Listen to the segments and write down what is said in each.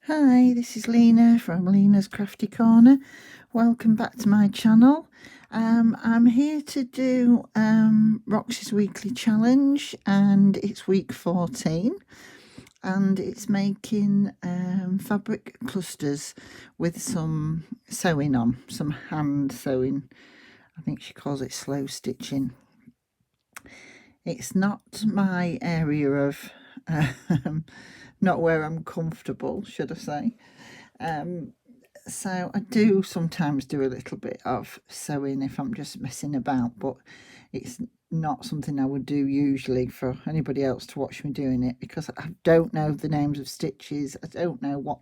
Hi, this is Lena from Lena's Crafty Corner. Welcome back to my channel. I'm here to do Roxy's weekly challenge, and it's week 14, and it's making fabric clusters with some sewing on, some hand sewing. I think she calls it slow stitching. It's not my area of not where I'm comfortable, should I say. So I do sometimes do a little bit of sewing if I'm just messing about, but it's not something I would do usually for anybody else to watch me doing it, because I don't know the names of stitches. I don't know what,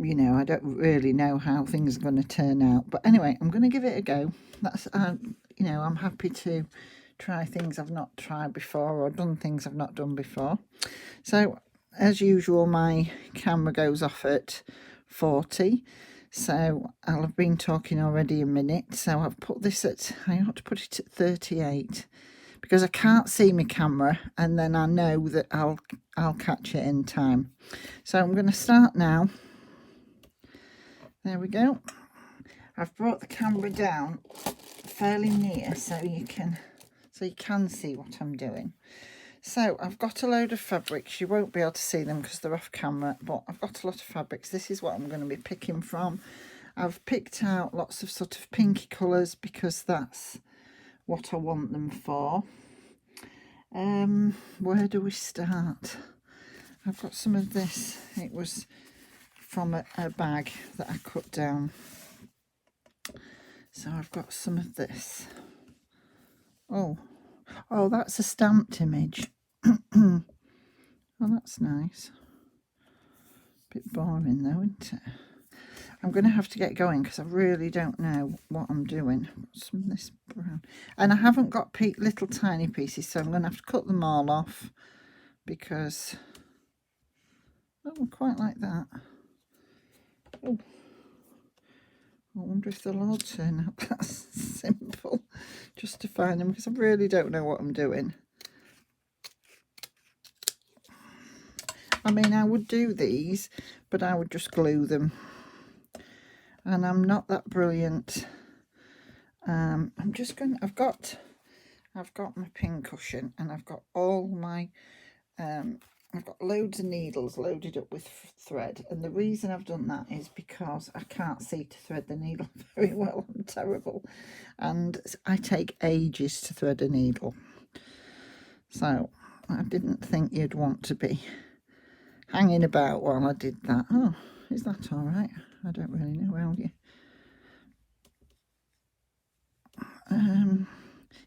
I don't really know how things are going to turn out. But anyway, I'm going to give it a go. That's, I'm happy to try things I've not tried before, or done things I've not done before. So as usual, my camera goes off at 40, so I'll have been talking already a minute, so I've put this at, I ought to put it at 38, because I can't see my camera, and then I know that I'll catch it in time. So I'm going to start now. There we go. I've brought the camera down fairly near so you can see what I'm doing. So I've got a load of fabrics. You won't be able to see them because they're off camera, but I've got a lot of fabrics. This is what I'm going to be picking from. I've picked out lots of sort of pinky colours because that's what I want them for. Where do we start? I've got some of this. It was from a bag that I cut down. So I've got some of this. Oh, that's a stamped image. Oh, that's nice. Bit boring though, isn't it? I'm going to have to get going because I really don't know what I'm doing. Some of this brown. And I haven't got little tiny pieces, so I'm going to have to cut them all off because, oh, I quite like that. Oh, I wonder if they'll all turn out that simple just to find them, because I really don't know what I'm doing. I mean, I would do these, but I would just glue them. And I'm not that brilliant. I'm just going. I've got my pin cushion, and I've got all my. I've got loads of needles loaded up with thread, and the reason I've done that is because I can't see to thread the needle very well. I'm terrible, and I take ages to thread a needle. So I didn't think you'd want to be hanging about while I did that. Oh, is that all right? I don't really know, will you?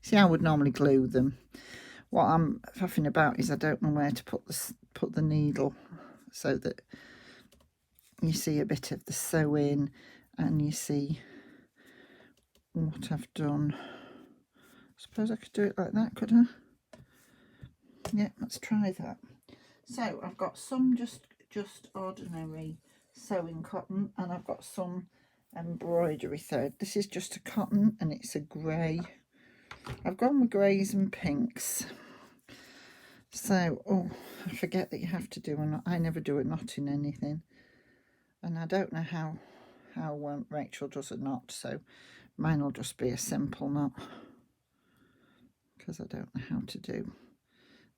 See, I would normally glue them. What I'm faffing about is I don't know where to put the needle so that you see a bit of the sewing and you see what I've done. I suppose I could do it like that, could I? Yeah, let's try that. So I've got some just ordinary sewing cotton, and I've got some embroidery thread. This is just a cotton and it's a grey. I've gone with greys and pinks. So, oh, I forget that you have to do a knot. I never do a knot in anything, and I don't know how Rachel does a knot, so mine will just be a simple knot because I don't know how to do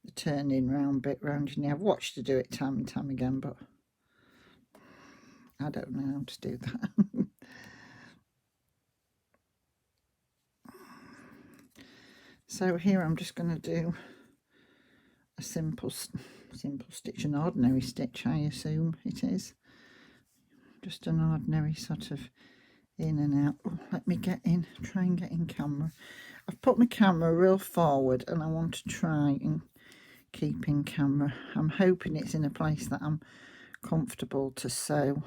the turning round bit round your knee. I've watched her do it time and time again, but I don't know how to do that. So here I'm just going to do a simple stitch, an ordinary stitch, I assume it is. Just an ordinary sort of in and out. Oh, let me get in, try and get in camera. I've put my camera real forward and I want to try and keep in camera. I'm hoping it's in a place that I'm comfortable to sew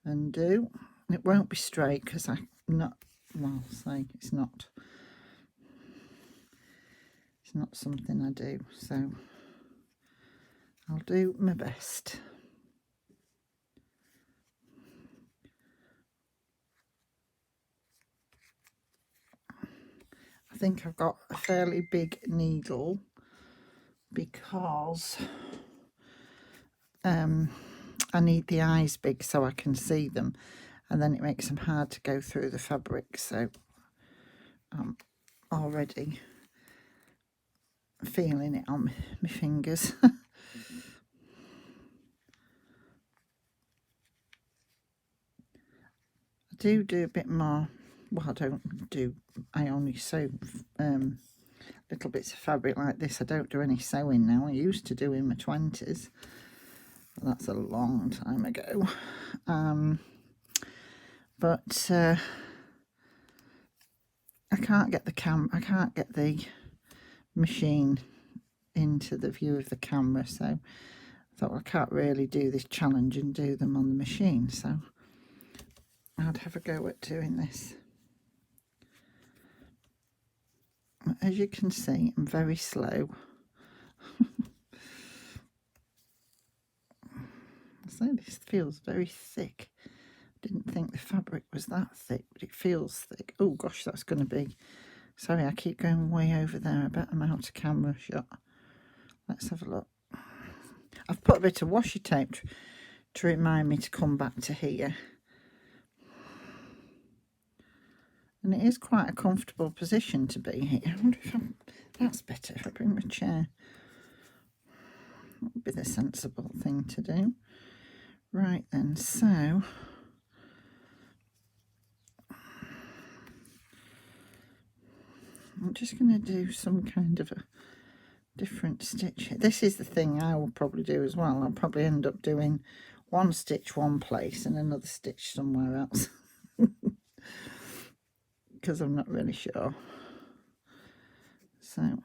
and do. It won't be straight because I'm not, well, say it's not something I do, so I'll do my best. I think I've got a fairly big needle because I need the eyes big so I can see them, and then it makes them hard to go through the fabric. So I'm already feeling it on my fingers. I do a bit more. Well, I only sew little bits of fabric like this. I don't do any sewing now. I used to do in my 20s. That's a long time ago. But I can't get the machine into the view of the camera, so I thought, well, I can't really do this challenge and do them on the machine, so I'd have a go at doing this. As you can see, I'm very slow. So this feels very thick. Didn't think the fabric was that thick, but it feels thick. Oh gosh, that's going to be... Sorry, I keep going way over there. I bet I'm out of camera shot. Let's have a look. I've put a bit of washi tape to remind me to come back to here. And it is quite a comfortable position to be here. I wonder if that's better if I bring my chair. That would be the sensible thing to do. Right then, so I'm just going to do some kind of a different stitch. This is the thing I will probably do as well. I'll probably end up doing one stitch one place and another stitch somewhere else. Because I'm not really sure. So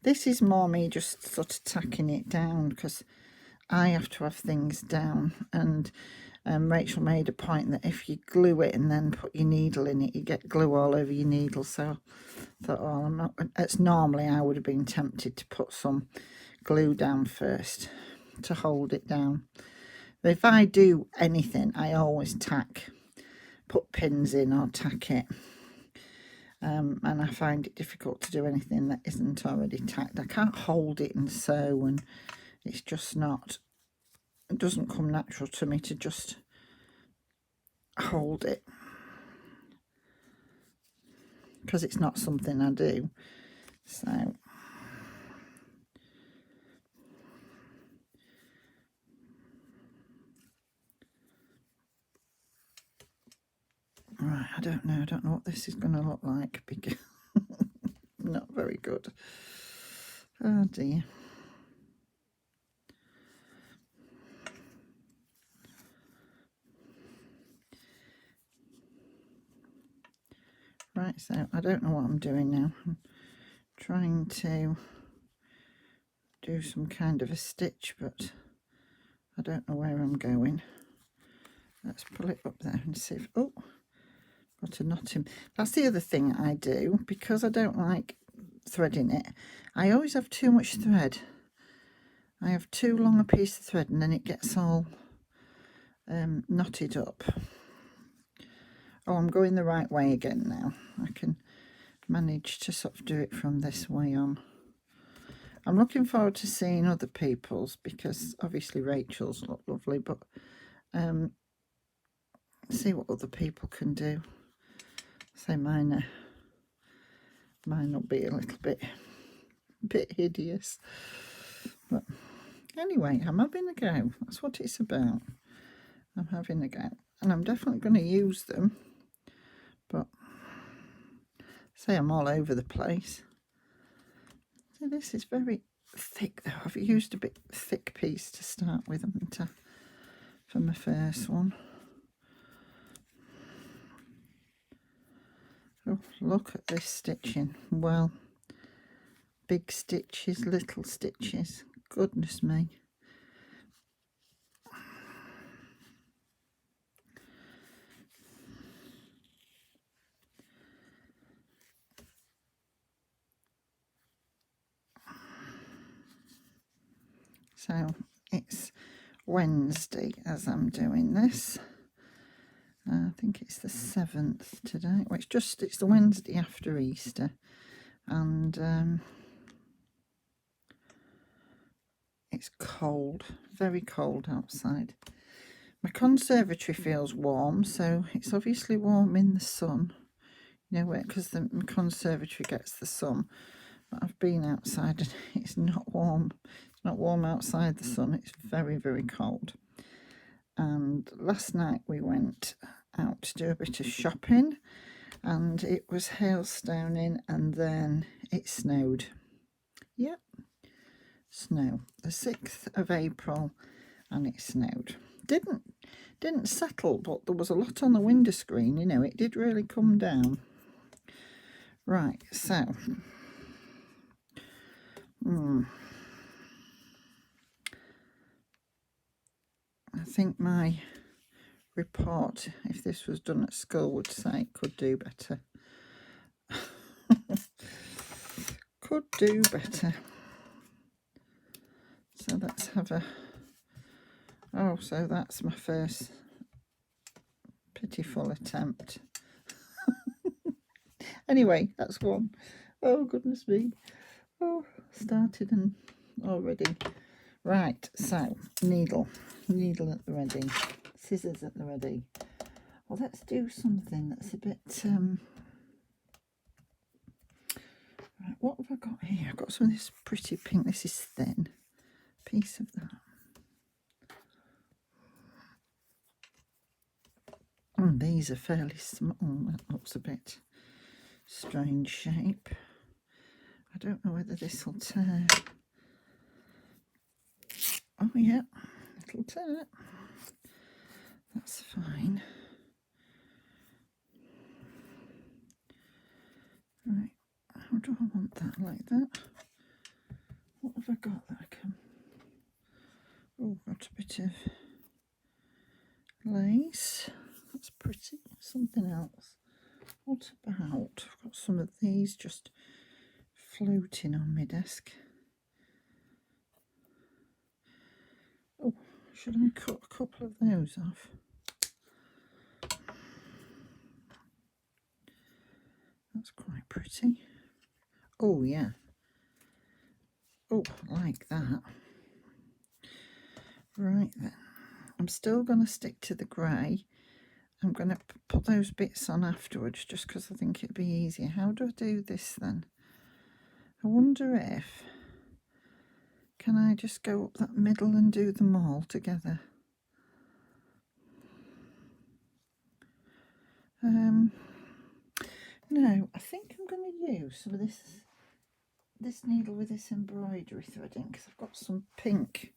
this is more me just sort of tacking it down, because I have to have things down, and Rachel made a point that if you glue it and then put your needle in it, you get glue all over your needle. So I thought, oh, I'm not. It's normally I would have been tempted to put some glue down first to hold it down. But if I do anything, I always put pins in or tack it. And I find it difficult to do anything that isn't already tacked. I can't hold it and sew, and it's just not, it doesn't come natural to me to just hold it, because it's not something I do. So right, I don't know what this is going to look like, because not very good. Oh dear. Right, so I don't know what I'm doing now. I'm trying to do some kind of a stitch, but I don't know where I'm going. Let's pull it up there and see if... Oh, got a knot in. That's the other thing I do, because I don't like threading it. I always have too much thread. I have too long a piece of thread, and then it gets all knotted up. Oh, I'm going the right way again now. I can manage to sort of do it from this way on. I'm looking forward to seeing other people's, because obviously Rachel's look lovely, but see what other people can do. So mine will be a little bit hideous, but anyway, I'm having a go. That's what it's about. I'm having a go, and I'm definitely going to use them, but say I'm all over the place. So this is very thick though. I've used a bit thick piece to start with, for my first one. Oh, look at this stitching. Well, big stitches, little stitches. Goodness me. So it's Wednesday as I'm doing this. I think it's the 7th today. Well, it's the Wednesday after Easter, and it's cold, very cold outside. My conservatory feels warm, so it's obviously warm in the sun. You know, because the conservatory gets the sun. But I've been outside and it's not warm. It's not warm outside the sun. It's very, very cold. And last night we went out to do a bit of shopping, and it was hailstoning, and then it snowed. Yep, snow. The 6th of April, and it snowed. Didn't settle, but there was a lot on the window screen. You know, it did really come down. Right, so I think my report, if this was done at school, would say it could do better. Could do better. So let's have a... Oh, so that's my first pitiful attempt. Anyway, that's one. Oh, goodness me. Oh, started and already. Right, so needle at the ready, scissors at the ready. Well, let's do something that's a bit right, what have I got here? I've got some of this pretty pink. This is thin. Piece of that. These are fairly small. That looks a bit strange shape. I don't know whether this will tear. Oh yeah, it'll tear. That's fine. Right, how do I want that? Like that? What have I got that I can... Oh, got a bit of lace. That's pretty. Something else. What about... I've got some of these just floating on my desk. Oh, should I cut a couple of those off? That's quite pretty. Oh, yeah. Oh, like that. Right then. I'm still going to stick to the grey. I'm going to put those bits on afterwards just because I think it'd be easier. How do I do this then? I wonder if... Can I just go up that middle and do them all together? No, I think I'm going to use some of this needle with this embroidery threading, because I've got some pink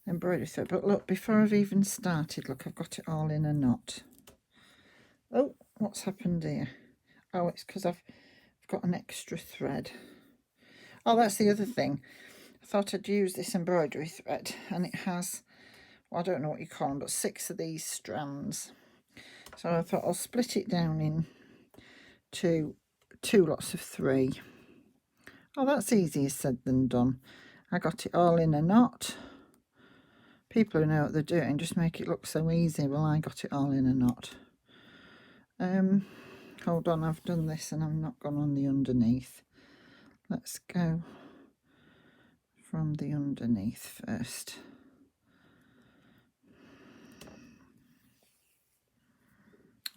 embroidery thread. But look, before I've even started, look, I've got it all in a knot. Oh, what's happened here? Oh, it's because I've got an extra thread. Oh, that's the other thing. I thought I'd use this embroidery thread, and it has, well, I don't know what you call them, but 6 of these strands. So I thought I'll split it down in two lots of 3. Oh, that's easier said than done. I got it all in a knot. People who know what they're doing just make it look so easy. Well, I got it all in a knot. Hold on, I've done this and I've not gone on the underneath. Let's go from the underneath first.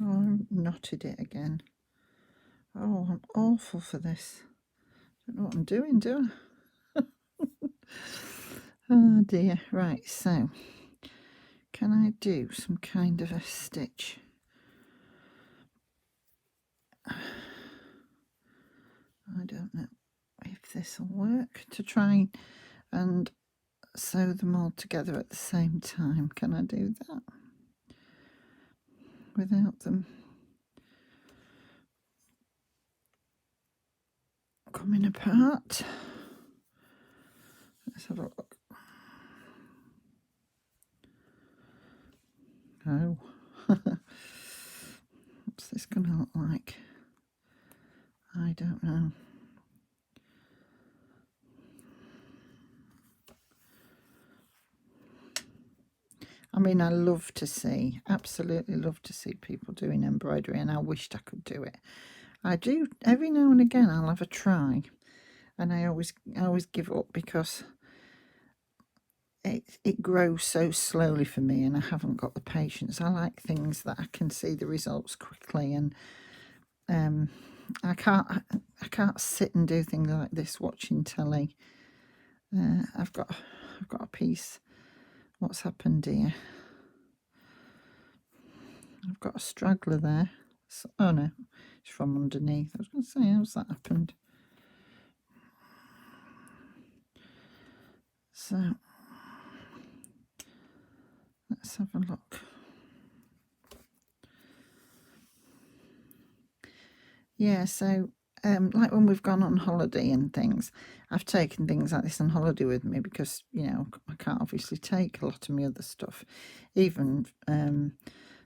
Oh, I knotted it again. Oh, I'm awful for this. Don't know what I'm doing, do I? Oh dear. Right, so can I do some kind of a stitch? I don't know if this will work to try and sew them all together at the same time. Can I do that without them coming apart? Let's have a look. Oh, what's this going to look like? I don't know. I mean, I love to see, absolutely love to see people doing embroidery, and I wished I could do it. I do, every now and again I'll have a try, and I always give up because say, it grows so slowly for me, and I haven't got the patience. I like things that I can see the results quickly, and I can't sit and do things like this watching telly. I've got a piece. What's happened here? I've got a straggler there. So, oh no, it's from underneath. I was going to say, how's that happened? So let's have a look. Yeah, so like when we've gone on holiday and things, I've taken things like this on holiday with me because, you know, I can't obviously take a lot of my other stuff, even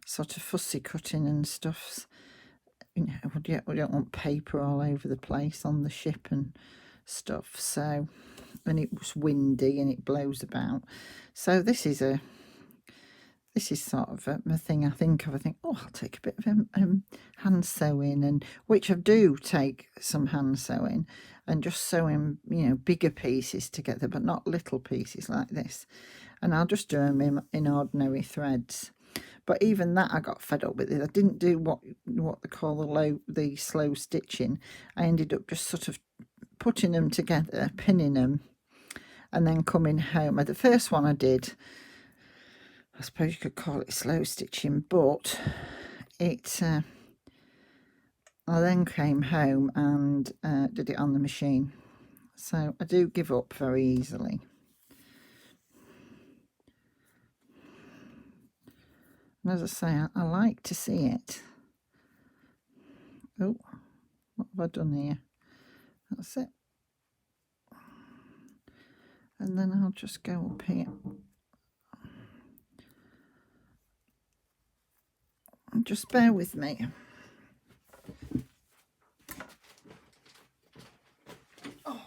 sort of fussy cutting and stuffs. You know, we don't want paper all over the place on the ship and stuff. So, and it was windy and it blows about. So this is sort of a thing I think of. I think, oh, I'll take a bit of hand sewing, and which I do take some hand sewing, and just sewing, you know, bigger pieces together, but not little pieces like this. And I'll just do them in ordinary threads. But even that, I got fed up with it. I didn't do what they call the slow stitching. I ended up just sort of putting them together, pinning them, and then coming home. The first one I did, I suppose you could call it slow stitching, but it I then came home and did it on the machine. So I do give up very easily. And as I say, I like to see it. Oh, what have I done here? That's it. And then I'll just go up here. And just bear with me. Oh.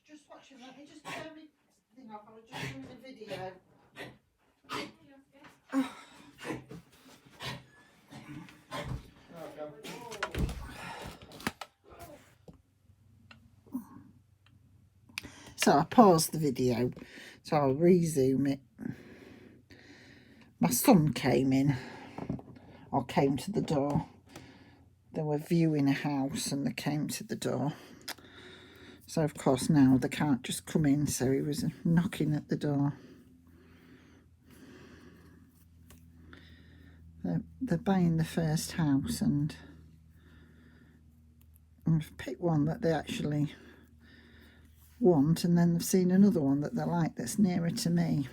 Just watch it. Let me just turn my thing off. I was just doing a video. Oh. So I paused the video, so I'll resume it. My son came in, or came to the door. They were viewing a house and they came to the door. So of course now they can't just come in, so he was knocking at the door. They're buying the first house, and I've picked one that they actually want, and then they've seen another one that they like that's nearer to me,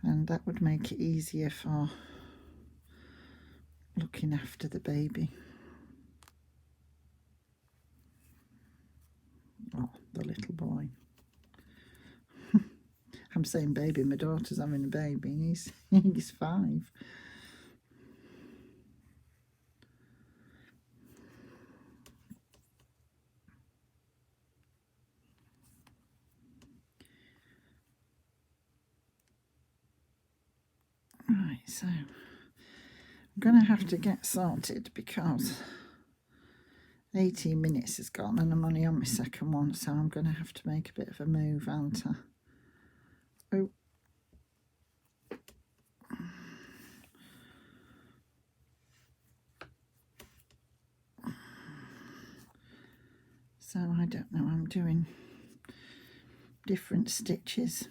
and that would make it easier for looking after the baby. Oh, the little boy. I'm saying baby, my daughter's having a baby, and he's 5. Right, so I'm going to have to get sorted because 18 minutes has gone and I'm only on my second one, so I'm going to have to make a bit of a move, aren't I? Oh. So I don't know, I'm doing different stitches.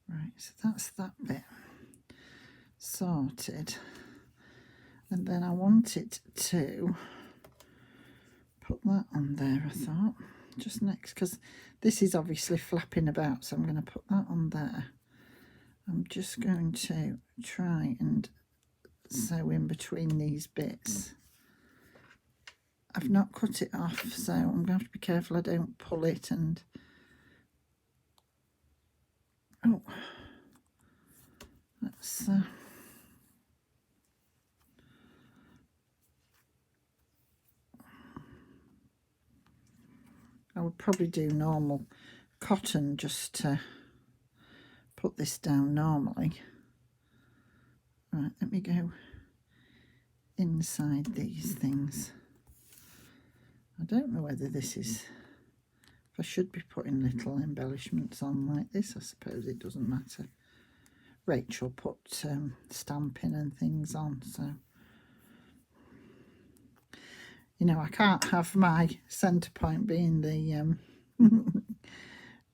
Right, so that's that bit sorted. And then I wanted to put that on there, I thought, just next, because this is obviously flapping about, so I'm going to put that on there. I'm just going to try and sew in between these bits. I've not cut it off, so I'm going to have to be careful I don't pull it and... Oh, that's... would probably do normal cotton just to put this down normally. Right, let me go inside these things. I don't know whether this is, if I should be putting little embellishments on like this. I suppose it doesn't matter. Rachel put stamping and things on, so you know I can't have my centre point being the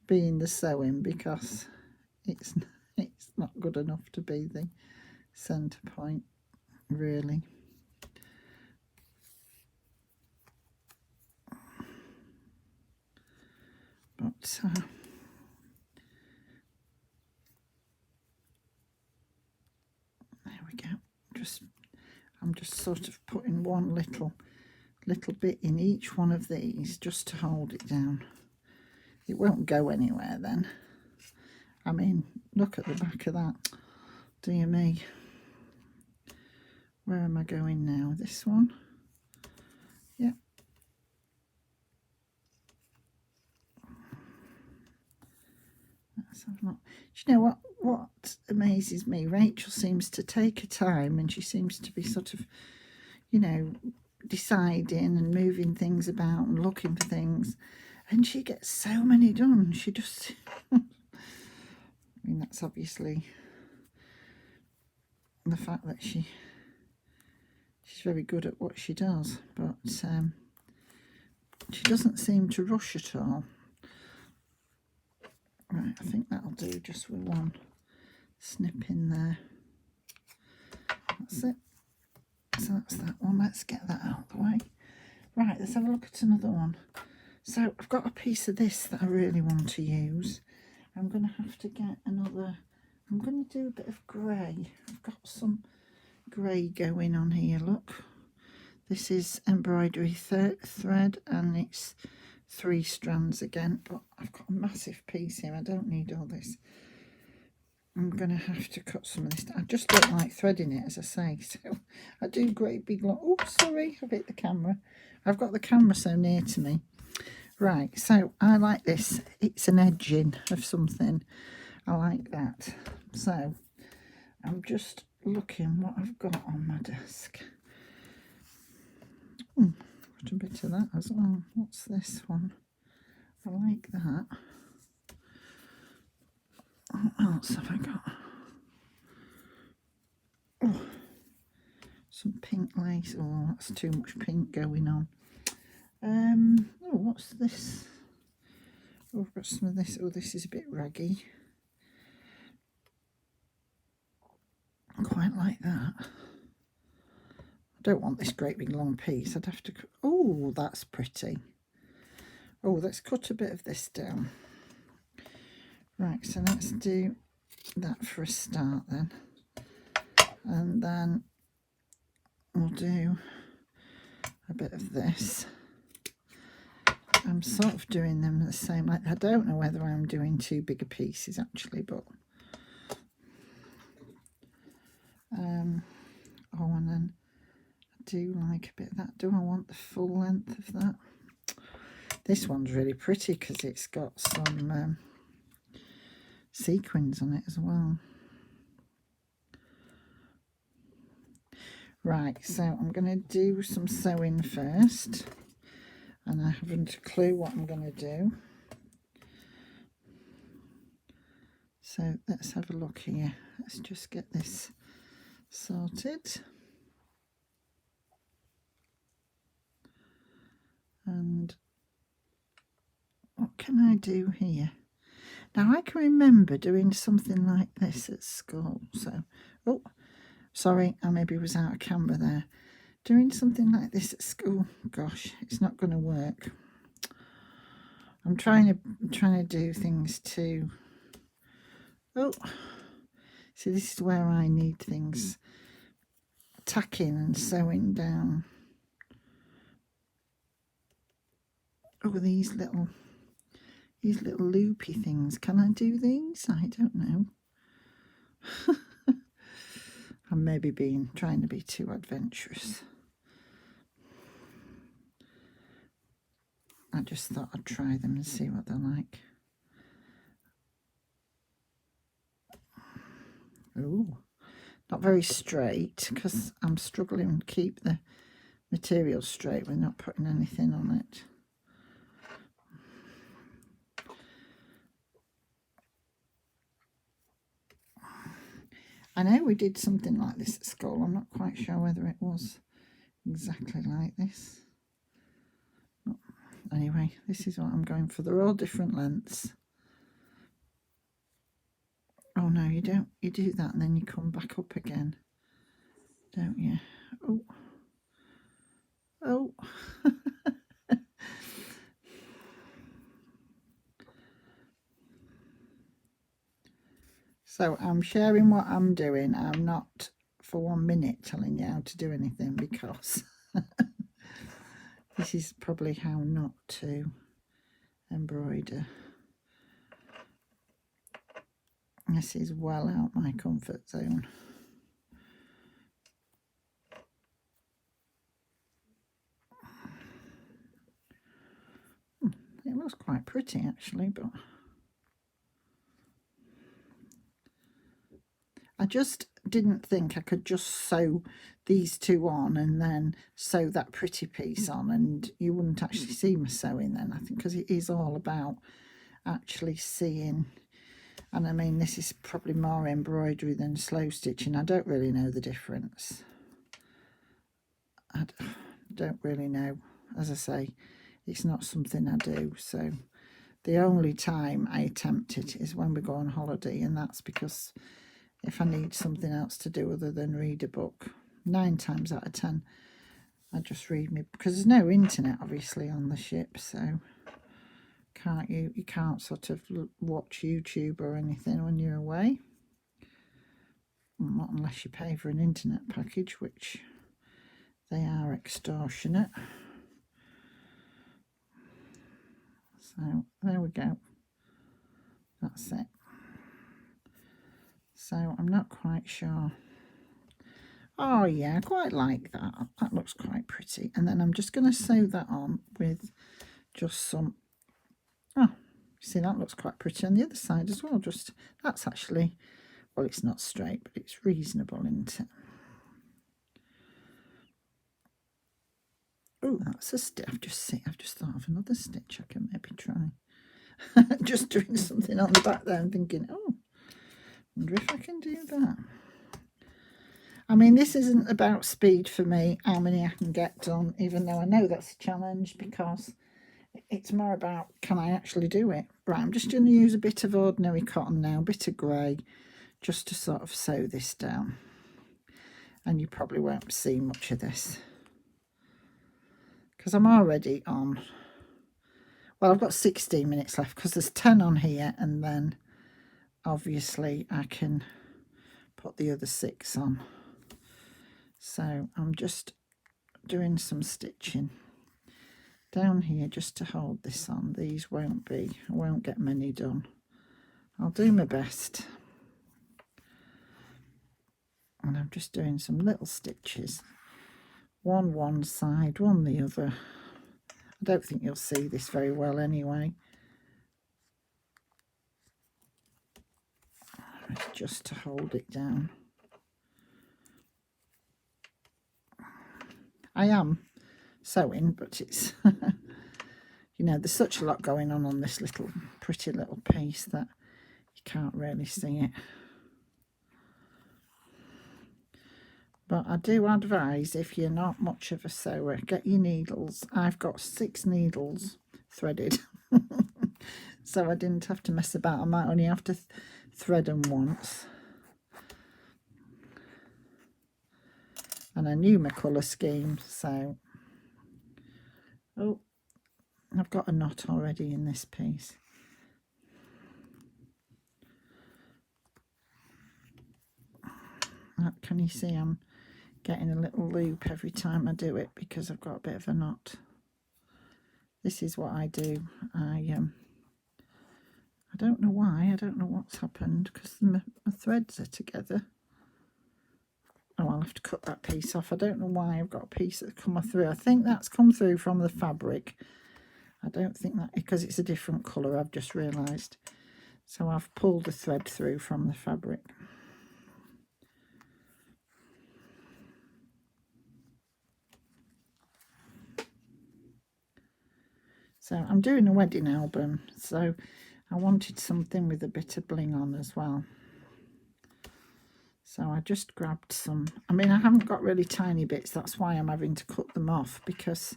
being the sewing, because it's not good enough to be the centre point, really. But there we go. I'm just sort of putting one little bit in each one of these just to hold it down. It won't go anywhere then. I mean, look at the back of that. Dear me. Where am I going now? This one? Yeah. Let's have a look. Do you know what amazes me? Rachel seems to take her time, and she seems to be sort of, you know, deciding and moving things about and looking for things, and she gets so many done. She just I mean, that's obviously the fact that she's very good at what she does, but she doesn't seem to rush at all. Right, I think that'll do just with one snip in there. That's it. So that's that one. Let's get that out of the way. Right, let's have a look at another one. So I've got a piece of this that I really want to use. I'm going to have to get another. I'm going to do a bit of grey. I've got some grey going on here, look. This is embroidery thread, and it's 3 strands again, but I've got a massive piece here. I don't need all this. I'm going to have to cut some of this. I just don't like threading it, as I say, so I do great big long. Oh, sorry, I've hit the camera. I've got the camera so near to me. Right, so I like this. It's an edging of something. I like that. So I'm just looking what I've got on my desk. Got a bit of that as well. What's this one? I like that. What else have I got? Oh, some pink lace. Oh, that's too much pink going on. Oh, what's this? Oh, I've got some of this. Oh, this is a bit raggy. I quite like that. I don't want this great big long piece. I'd have to. Oh, that's pretty. Oh, let's cut a bit of this down. Right, so let's do that for a start then. And then we'll do a bit of this. I'm sort of doing them the same. Like, I don't know whether I'm doing too big a pieces actually, but oh, and then I do like a bit of that. Do I want the full length of that? This one's really pretty because it's got some sequins on it as well. Right, so I'm going to do some sewing first, and I haven't a clue what I'm going to do. So let's have a look here. Let's just get this sorted. And what can I do here? Now I can remember doing something like this at school. So, oh, sorry, I maybe was out of camera there. Doing something like this at school. Gosh, it's not going to work. I'm trying to do things too. Oh, see, this is where I need things tacking and sewing down. Oh, these little loopy things. Can I do these? I don't know. I'm maybe trying to be too adventurous. I just thought I'd try them and see what they're like. Ooh, not very straight because I'm struggling to keep the material straight. We're not putting anything on it. I know we did something like this at school. I'm not quite sure whether it was exactly like this. Anyway, this is what I'm going for. They're all different lengths. Oh no, you don't. You do that and then you come back up again, don't you? Oh. Oh. So I'm sharing what I'm doing. I'm not for 1 minute telling you how to do anything because this is probably how not to embroider. This is well out my comfort zone. It looks quite pretty actually, but I just didn't think I could just sew these two on and then sew that pretty piece on, and you wouldn't actually see my sewing then, I think, because it is all about actually seeing. And I mean, this is probably more embroidery than slow stitching. I don't really know the difference. I don't really know. As I say, it's not something I do. So the only time I attempt it is when we go on holiday, and that's because if I need something else to do other than read a book. 9 times out of 10, I just read me, because there's no internet obviously on the ship, so you can't sort of watch YouTube or anything when you're away. Not unless you pay for an internet package, which they are extortionate. So there we go. That's it. So I'm not quite sure. Oh yeah, I quite like that. That looks quite pretty. And then I'm just going to sew that on with just some. Oh, see, that looks quite pretty on the other side as well. Just that's actually, well, it's not straight, but it's reasonable, isn't it? Oh, that's a stitch. I've just thought of another stitch I can maybe try. Just doing something on the back there and thinking, oh, wonder if I can do that. I mean, this isn't about speed for me, how many I can get done, even though I know that's a challenge, because it's more about, can I actually do it? Right, I'm just going to use a bit of ordinary cotton now, a bit of grey, just to sort of sew this down. And you probably won't see much of this, because I'm already on, well, I've got 16 minutes left, because there's 10 on here, and then obviously I can put the other 6 on. So I'm just doing some stitching down here just to hold this on. These I won't get many done. I'll do my best. And I'm just doing some little stitches. One side, one the other. I don't think you'll see this very well anyway. It's just to hold it down. I am sewing, but it's, you know, there's such a lot going on this little pretty little piece that you can't really see it. But I do advise, if you're not much of a sewer, get your needles. I've got 6 needles threaded, so I didn't have to mess about. I might only have to thread them once. And I knew my colour scheme, so... Oh, I've got a knot already in this piece. Can you see I'm getting a little loop every time I do it because I've got a bit of a knot. This is what I do. I don't know why. I don't know what's happened because my threads are together. Oh, I'll have to cut that piece off. I don't know why I've got a piece that's come through. I think that's come through from the fabric. I don't think that, because it's a different colour, I've just realised. So I've pulled the thread through from the fabric. So I'm doing a wedding album, so I wanted something with a bit of bling on as well. So I just grabbed some. I mean, I haven't got really tiny bits. That's why I'm having to cut them off, because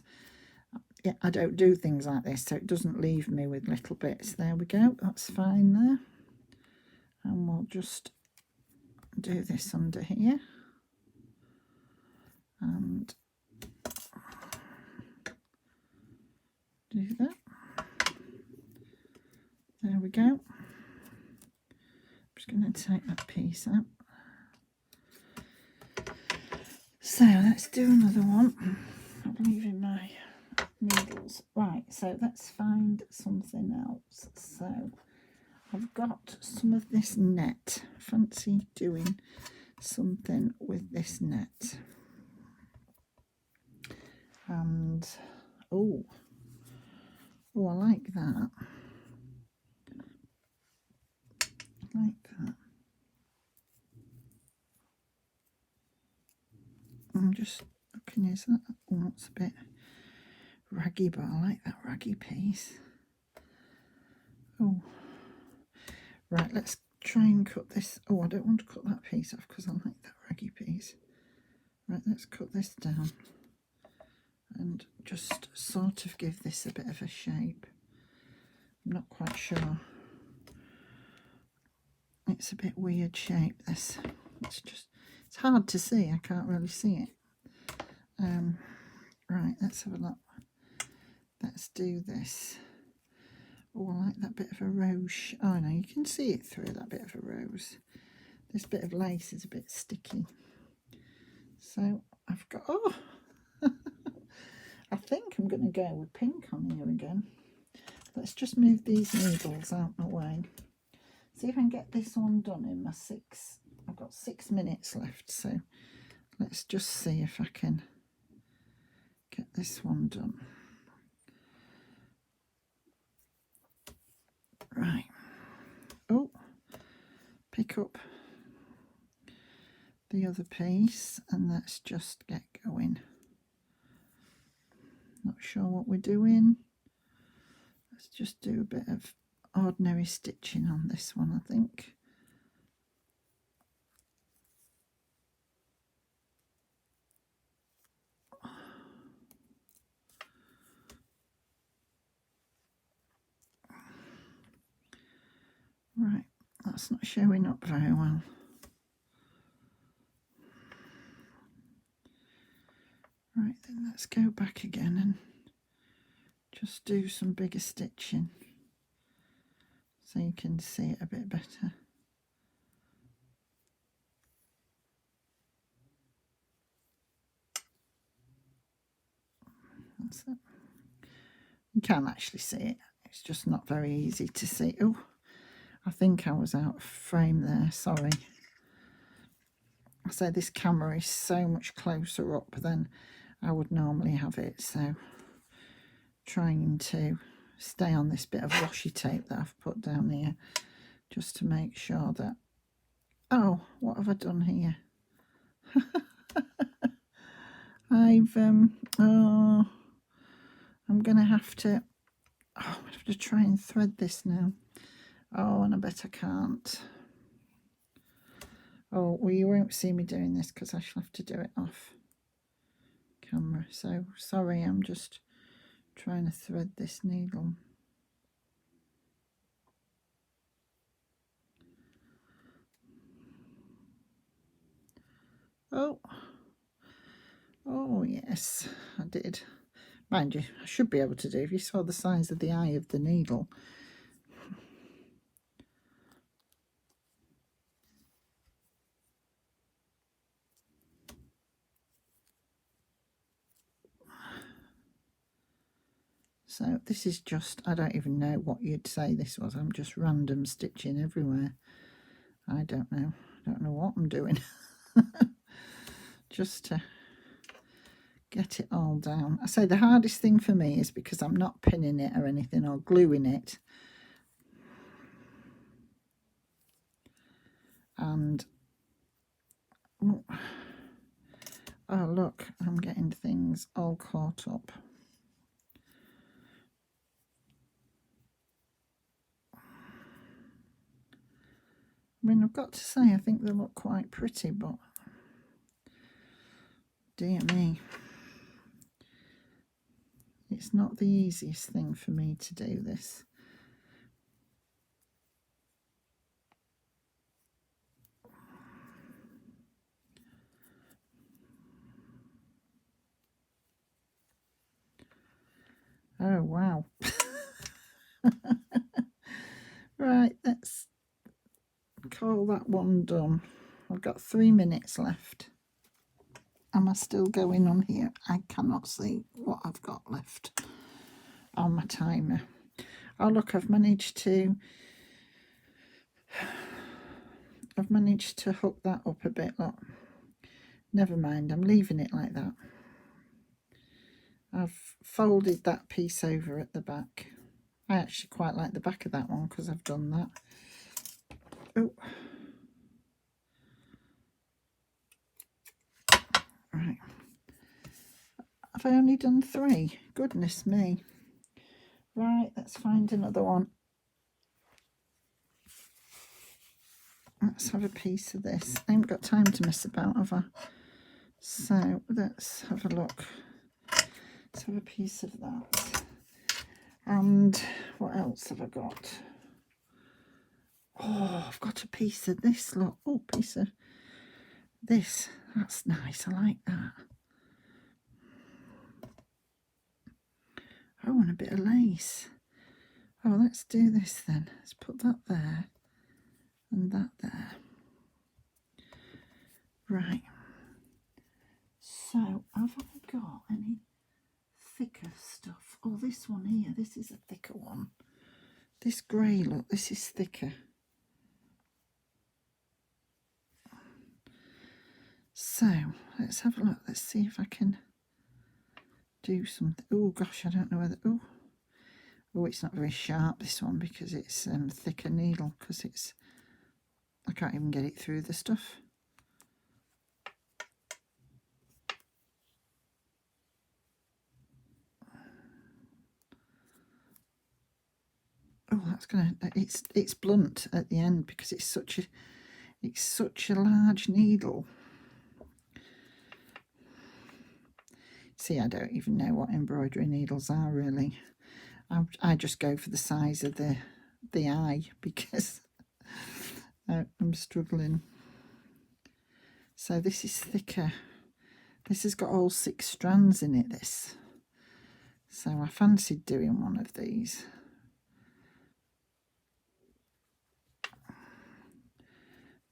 yeah, I don't do things like this, so it doesn't leave me with little bits. There we go. That's fine there. And we'll just do this under here. And do that. There we go. I'm just going to take that piece out. So let's do another one. I'm leaving my needles. Right, so let's find something else. So I've got some of this net. Fancy doing something with this net. And oh, I like that. I like that. I'm just looking, is that, oh, it's a bit raggy, but I like that raggy piece. Oh, right, let's try and cut this. Oh, I don't want to cut that piece off because I like that raggy piece. Right, let's cut this down and just sort of give this a bit of a shape. I'm not quite sure. It's a bit weird shape, this. It's hard to see. I can't really see it. Right, let's have a look. Let's do this. Oh, I like that bit of a rose. Oh no, you can see it through that bit of a rose. This bit of lace is a bit sticky. So I've got, oh, I think I'm going to go with pink on here again. Let's just move these needles out my way. See if I can get this one done in my 6. I've got 6 minutes left, so let's just see if I can get this one done. Right. Oh, pick up the other piece and let's just get going. Not sure what we're doing. Let's just do a bit of ordinary stitching on this one, I think. Right, that's not showing up very well. Right, then let's go back again and just do some bigger stitching so you can see it a bit better. That's it. You can actually see it. It's just not very easy to see. Oh, I think I was out of frame there. Sorry. I say this camera is so much closer up than I would normally have it. So trying to stay on this bit of washi tape that I've put down here just to make sure that, oh, what have I done here? Oh, I'm going to have to, oh, I have to try and thread this now. Oh, and I bet I can't. Oh, well, you won't see me doing this because I shall have to do it off camera. So, sorry, I'm just trying to thread this needle. Oh, oh yes, I did. Mind you, I should be able to do, if you saw the size of the eye of the needle. So this is just, I don't even know what you'd say this was. I'm just random stitching everywhere. I don't know. I don't know what I'm doing. Just to get it all down. I say the hardest thing for me is because I'm not pinning it or anything or gluing it. And oh look, I'm getting things all caught up. I mean, I've got to say, I think they look quite pretty, but dear me, it's not the easiest thing for me to do this. Oh, wow. Right, let's call that one done. I've got 3 minutes left. Am I still going on here? I cannot see what I've got left on my timer. Oh look, I've managed to hook that up a bit. Look, never mind, I'm leaving it like that. I've folded that piece over at the back. I actually quite like the back of that one because I've done that. Oh, right. Have I only done 3? Goodness me. Right, let's find another one. Let's have a piece of this. I haven't got time to mess about, have I? So let's have a look. Let's have a piece of that. And what else have I got? Oh, I've got a piece of this. Look, oh, piece of this. That's nice. I like that. Oh, and a bit of lace. Oh, let's do this then. Let's put that there and that there. Right. So, have I got any thicker stuff? Oh, this one here. This is a thicker one. This grey, look, this is thicker. So, let's have a look. Let's see if I can do something. Oh, gosh, I don't know whether... Oh, it's not very sharp, this one, because it's thicker needle, because it's... I can't even get it through the stuff. Oh, that's gonna... It's blunt at the end because it's such a large needle. See, I don't even know what embroidery needles are really. I just go for the size of the eye because I'm struggling. So this is thicker. This has got all 6 strands in it, this. So I fancied doing one of these.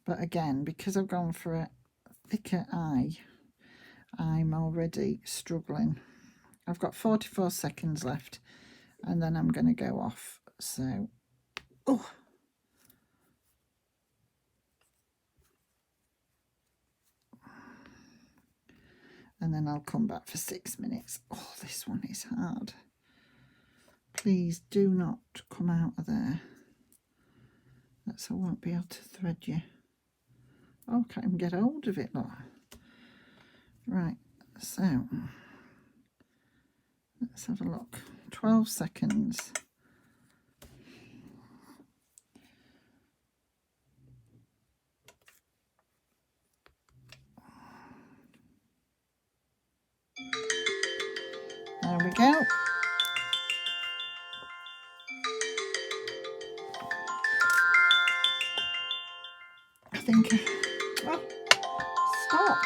But again, because I've gone for a thicker eye, I'm already struggling. I've got 44 seconds left and then I'm going to go off. So, oh. And then I'll come back for 6 minutes. Oh, this one is hard. Please do not come out of there. That's I won't be able to thread you. Oh, I can't even get hold of it, look. Right, so let's have a look. 12 seconds. There we go. I think... Oh, stop.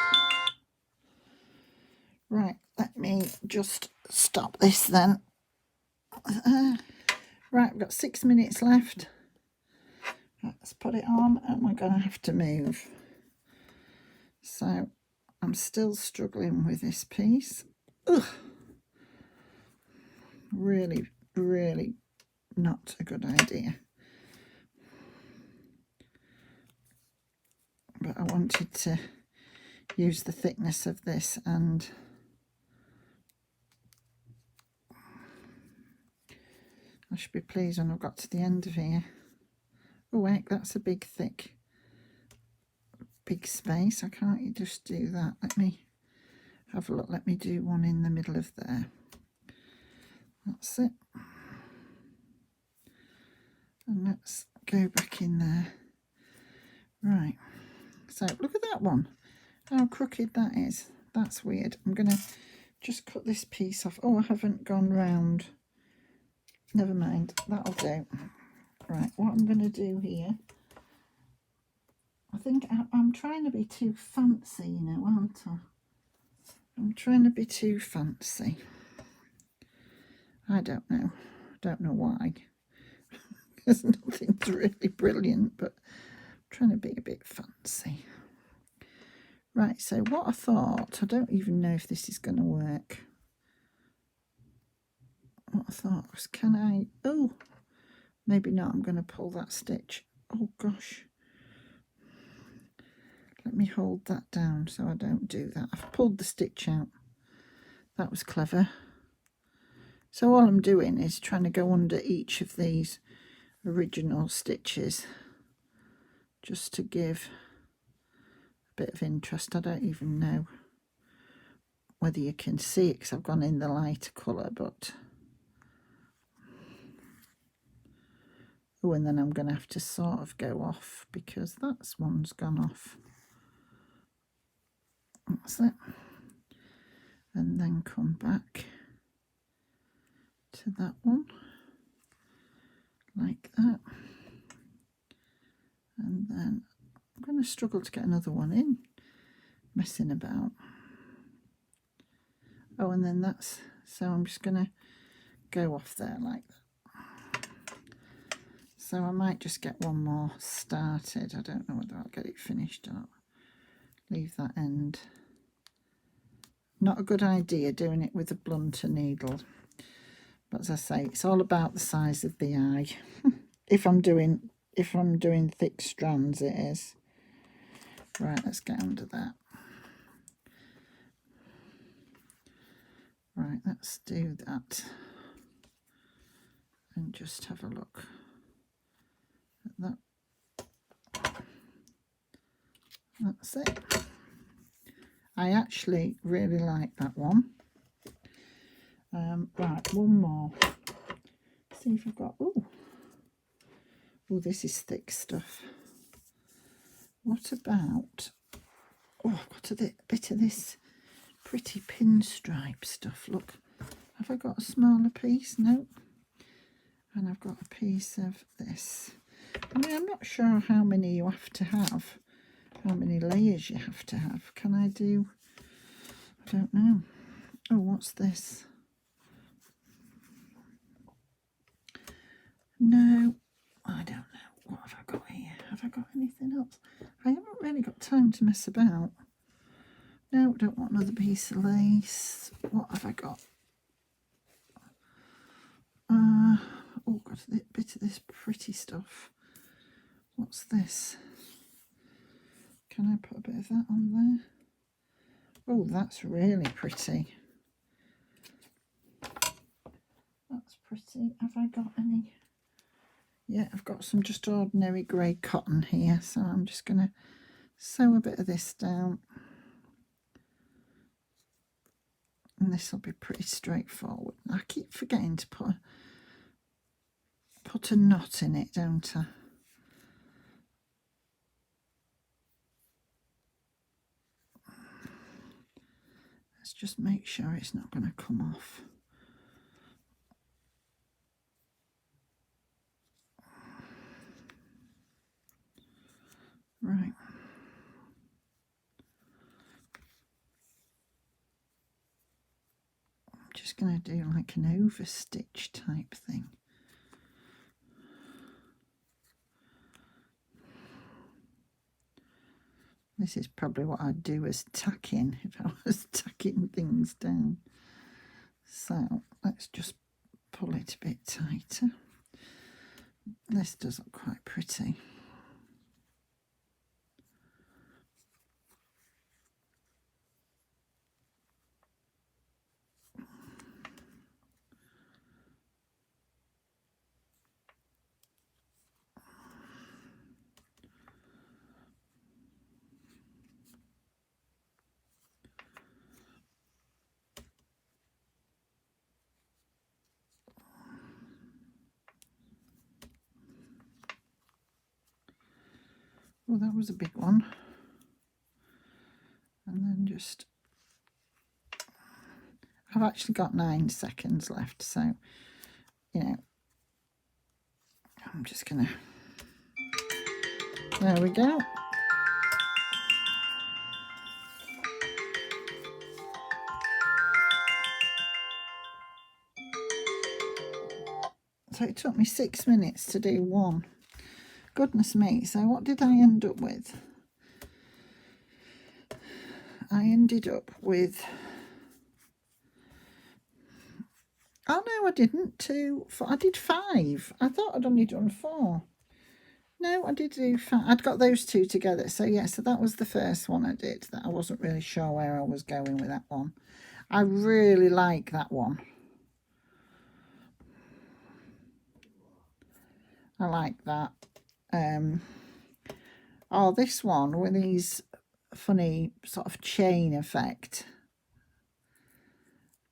Right, let me just stop this then. Right, I've got 6 minutes left. Let's put it on and we're going to have to move. So I'm still struggling with this piece. Ugh. Really, really not a good idea. But I wanted to use the thickness of this and I should be pleased when I've got to the end of here. Oh heck, that's a big space. I can't just do that. Let me have a look. Let me do one in the middle of there. That's it. And let's go back in there. Right. So look at that one. How crooked that is. That's weird. I'm going to just cut this piece off. Oh, I haven't gone round. Never mind. That'll do. Right. What I'm going to do here. I think I'm trying to be too fancy, you know, aren't I? I'm trying to be too fancy. I don't know. Don't know why. There's nothing's really brilliant, but I'm trying to be a bit fancy. Right, so what I thought, I don't even know if this is going to work. What I thought was, can I, oh, maybe not, I'm going to pull that stitch. Oh gosh. Let me hold that down so I don't do that. I've pulled the stitch out. That was clever. So all I'm doing is trying to go under each of these original stitches just to give a bit of interest. I don't even know whether you can see it because I've gone in the lighter colour, but oh, and then I'm going to have to sort of go off because that's one's gone off. That's it. And then come back to that one like that. And then I'm going to struggle to get another one in, messing about. Oh, and then that's, so I'm just going to go off there like that. So I might just get one more started. I don't know whether I'll get it finished or leave that end. Not a good idea doing it with a blunter needle. But as I say, it's all about the size of the eye. If I'm doing thick strands, it is. Right, let's get under that. Right, let's do that. And just have a look at that. That's it. I actually really like that one. Right, one more. See if I've got, oh, this is thick stuff. What about, oh, I've got a bit of this pretty pinstripe stuff. Look, have I got a smaller piece? No. And I've got a piece of this. I mean, I'm not sure how many you have to have, how many layers you have to have. Can I do, I don't know. Oh, what's this? No, I don't know. What have I got here? Have I got anything else? I haven't really got time to mess about. No, I don't want another piece of lace. What have I got? Oh, got a bit of this pretty stuff. What's this? Can I put a bit of that on there? Oh, that's really pretty. That's pretty. Have I got any? Yeah, I've got some just ordinary grey cotton here, so I'm just going to sew a bit of this down. And this will be pretty straightforward. I keep forgetting to put a knot in it, don't I? Let's just make sure it's not going to come off. Right. I'm just going to do like an overstitch type thing. This is probably what I'd do as tacking if I was tacking things down. So let's just pull it a bit tighter. This does look quite pretty. Oh, that was a big one. And then just, I've actually got 9 seconds left, so, you know, I'm just gonna, there we go. So it took me 6 minutes to do one. Goodness me. So what did I end up with? I ended up with, oh no, I didn't. 2, 4, I did 5. I thought I'd only done 4. No, I did do 5. I'd got those 2 together. So yeah, so that was the first one I did that I wasn't really sure where I was going with that one. I really like that one. I like that. Oh, this one with these funny sort of chain effect.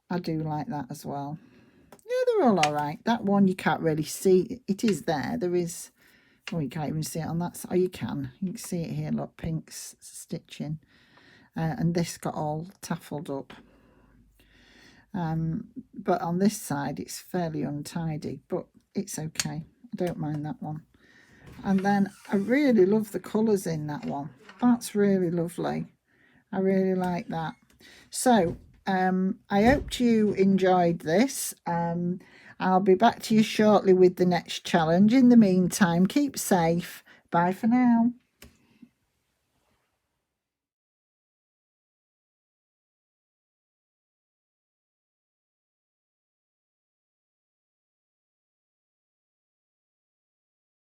I do like that as well. Yeah, they're all right. That one you can't really see. It is there. There is, oh, you can't even see it on that side. Oh, you can see it here. Look, pink's stitching. And this got all taffled up. But on this side, it's fairly untidy, but it's okay. I don't mind that one. And then I really love the colours in that one. That's really lovely. I really like that. So I hope you enjoyed this. I'll be back to you shortly with the next challenge. In the meantime, keep safe. Bye for now.